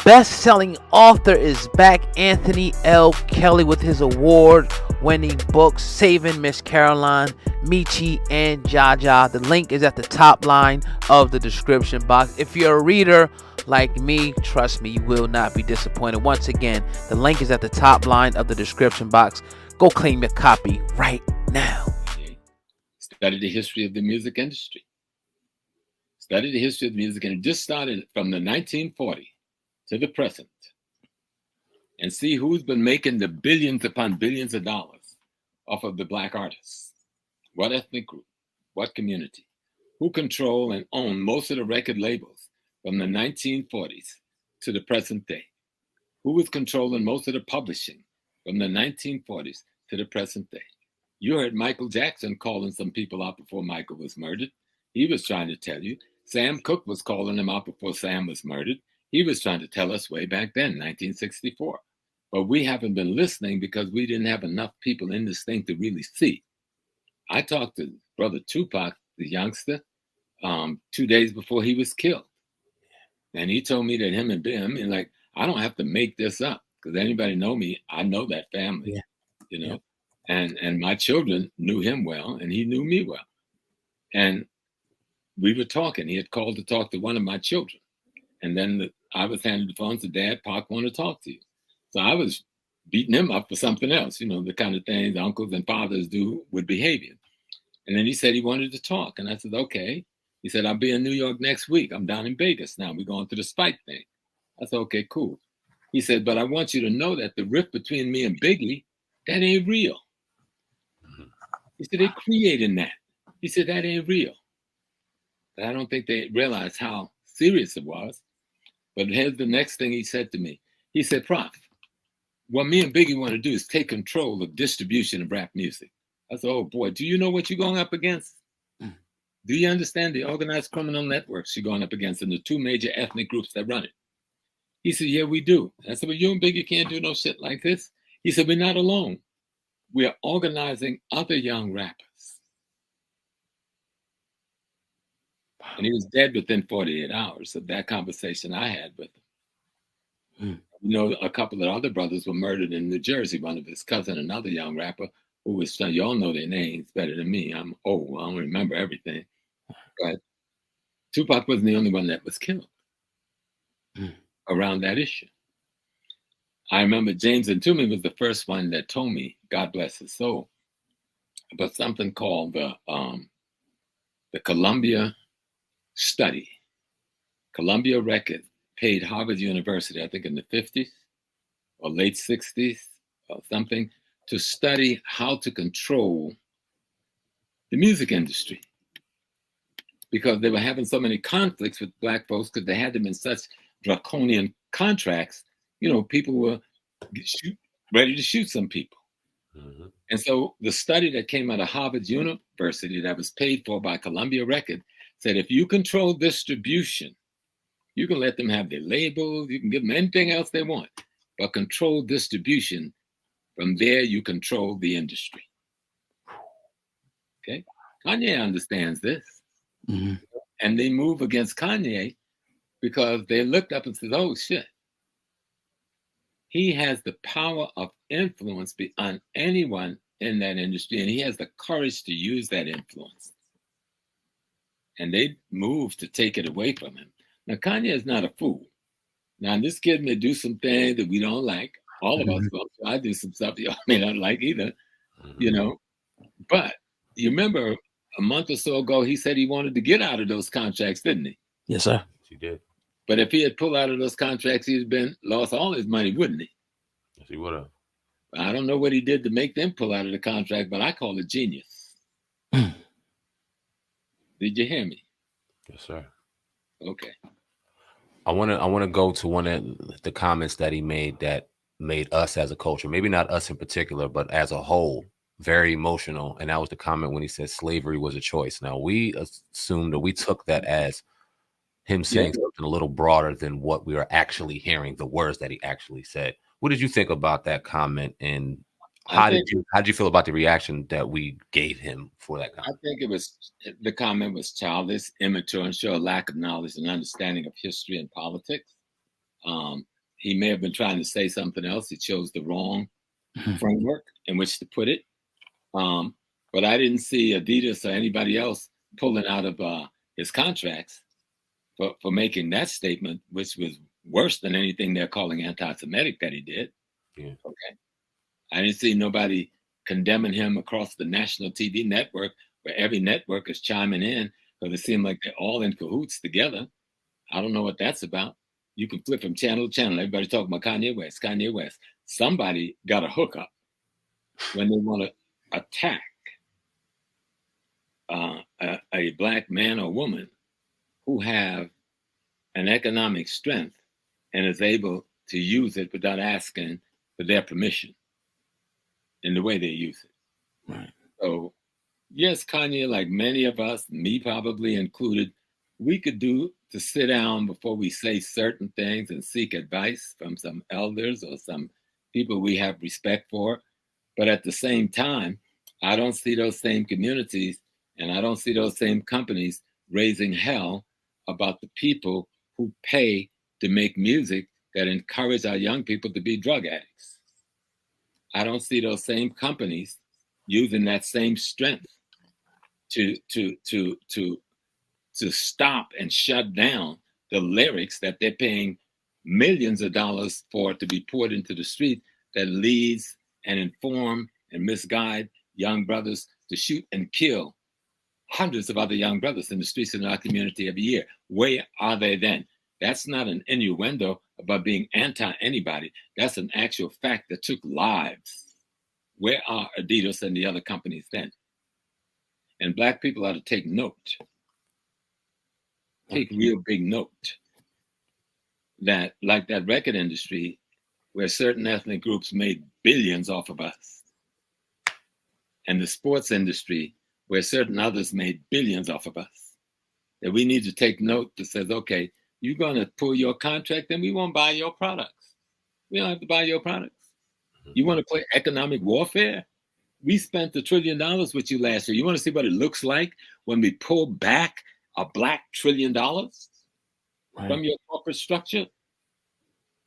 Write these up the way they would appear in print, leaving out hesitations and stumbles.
best-selling author is back, Anthony L. Kelly, with his award-winning book, Saving Miss Caroline, Michi, and Jaja. The link is at the top line of the description box. If you're a reader like me, trust me, you will not be disappointed. Once again, the link is at the top line of the description box. Go claim your copy right now. Study the history of the music industry. Study the history of the music industry. Just started from the 1940s to the present, and see who's been making the billions upon billions of dollars off of the Black artists. What ethnic group? What community? Who control and own most of the record labels from the 1940s to the present day? Who was controlling most of the publishing from the 1940s to the present day? You heard Michael Jackson calling some people out before Michael was murdered. He was trying to tell you. Sam Cooke was calling them out before Sam was murdered. He was trying to tell us way back then, 1964. But we haven't been listening because we didn't have enough people in this thing to really see. I talked to Brother Tupac, the youngster, 2 days before he was killed. And he told me that him and Bim, and like, I don't have to make this up because anybody know me, I know that family, you know. And my children knew him well, and he knew me well. And we were talking. He had called to talk to one of my children. And then I was handed the phone to Dad, Pac want to talk to you. So I was beating him up for something else, you know, the kind of things uncles and fathers do with behavior. And then he said he wanted to talk. And I said, okay. He said, I'll be in New York next week. I'm down in Vegas now. We're going to the Spike thing. I said, okay, cool. He said, but I want you to know that the rift between me and Biggie, that ain't real. He said, they're creating that. He said, that ain't real. But I don't think they realized how serious it was. But here's the next thing he said to me. He said, Prof, what me and Biggie want to do is take control of distribution of rap music. I said, oh boy, do you know what you're going up against? Do you understand the organized criminal networks you're going up against and the two major ethnic groups that run it? He said, yeah, we do. I said, well, you and Biggie can't do no shit like this. He said, we're not alone. We are organizing other young rappers. And he was dead within 48 hours of that conversation I had with him. You know, a couple of other brothers were murdered in New Jersey. One of his cousin, another young rapper, who was, you all know their names better than me. I'm old. I don't remember everything. But Tupac wasn't the only one that was killed around that issue. I remember James and Toomey was the first one that told me, God bless his soul, about something called the Columbia study. Columbia Records paid Harvard University, I think in the 50s or late 60s or something, to study how to control the music industry because they were having so many conflicts with Black folks because they had them in such draconian contracts. You know, people were ready to shoot some people. Mm-hmm. And so the study that came out of Harvard University that was paid for by Columbia Records said, if you control distribution, you can let them have their labels, you can give them anything else they want, but control distribution. From there, you control the industry. Okay? Kanye understands this. Mm-hmm. And they move against Kanye because they looked up and said, oh, shit. He has the power of influence beyond anyone in that industry, and he has the courage to use that influence. And they moved to take it away from him. Now, Kanye is not a fool. Now, this kid may do some things that we don't like. All of us will. I do some stuff y'all may not like either, you know. But you remember a month or so ago, he said he wanted to get out of those contracts, didn't he? Yes, sir. He did. But if he had pulled out of those contracts, he'd been lost all his money, wouldn't he? Yes, he would have. I don't know what he did to make them pull out of the contract, but I call it genius. Did you hear me? Yes, sir. Okay. I want to go to one of the comments that he made that made us as a culture, maybe not us in particular, but as a whole, very emotional. And that was the comment when he said slavery was a choice. Now, we assumed, or we took that as him saying something a little broader than what we were actually hearing, the words that he actually said. What did you think about that comment, and how did you feel about the reaction that we gave him for that comment? I think the comment was childish, immature, and showed a lack of knowledge and understanding of history and politics. he may have been trying to say something else. He chose the wrong framework in which to put it. But I didn't see Adidas or anybody else pulling out of his contracts for making that statement, which was worse than anything they're calling anti-Semitic that he did. Yeah. Okay. I didn't see nobody condemning him across the national TV network, where every network is chiming in, because it seemed like they're all in cahoots together. I don't know what that's about. You can flip from channel to channel. Everybody talking about Kanye West, Kanye West. Somebody got a hookup when they want to attack a black man or woman who have an economic strength and is able to use it without asking for their permission in the way they use it. Right. So, yes, Kanye, like many of us, me probably included, we could do to sit down before we say certain things and seek advice from some elders or some people we have respect for. But at the same time, I don't see those same communities and I don't see those same companies raising hell about the people who pay to make music that encourage our young people to be drug addicts. I don't see those same companies using that same strength to stop and shut down the lyrics that they're paying millions of dollars for to be poured into the street that leads and inform and misguide young brothers to shoot and kill hundreds of other young brothers in the streets of our community every year. Where are they then? That's not an innuendo about being anti-anybody. That's an actual fact that took lives. Where are Adidas and the other companies then? And Black people ought to take note. Take real big note that, like that record industry, where certain ethnic groups made billions off of us, and the sports industry, where certain others made billions off of us, that we need to take note that says, okay, you're going to pull your contract, then we won't buy your products. We don't have to buy your products. You want to play economic warfare? We spent $1 trillion with you last year. You want to see what it looks like when we pull back a black $1 trillion from your corporate structure?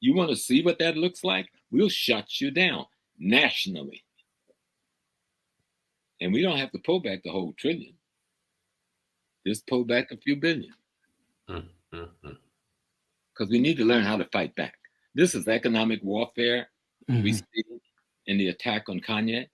You want to see what that looks like? We'll shut you down nationally. And we don't have to pull back the whole $1 trillion. Just pull back a few billion. Because we need to learn how to fight back. This is economic warfare we see in the attack on Kanye.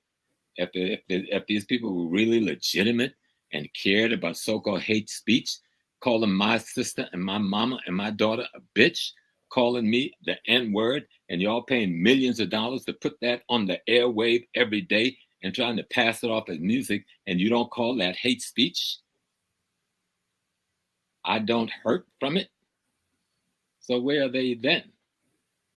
If these people were really legitimate and cared about so-called hate speech, calling my sister and my mama and my daughter a bitch, calling me the N-word, and y'all paying millions of dollars to put that on the airwave every day and trying to pass it off as music, and you don't call that hate speech? I don't hurt from it. So where are they then?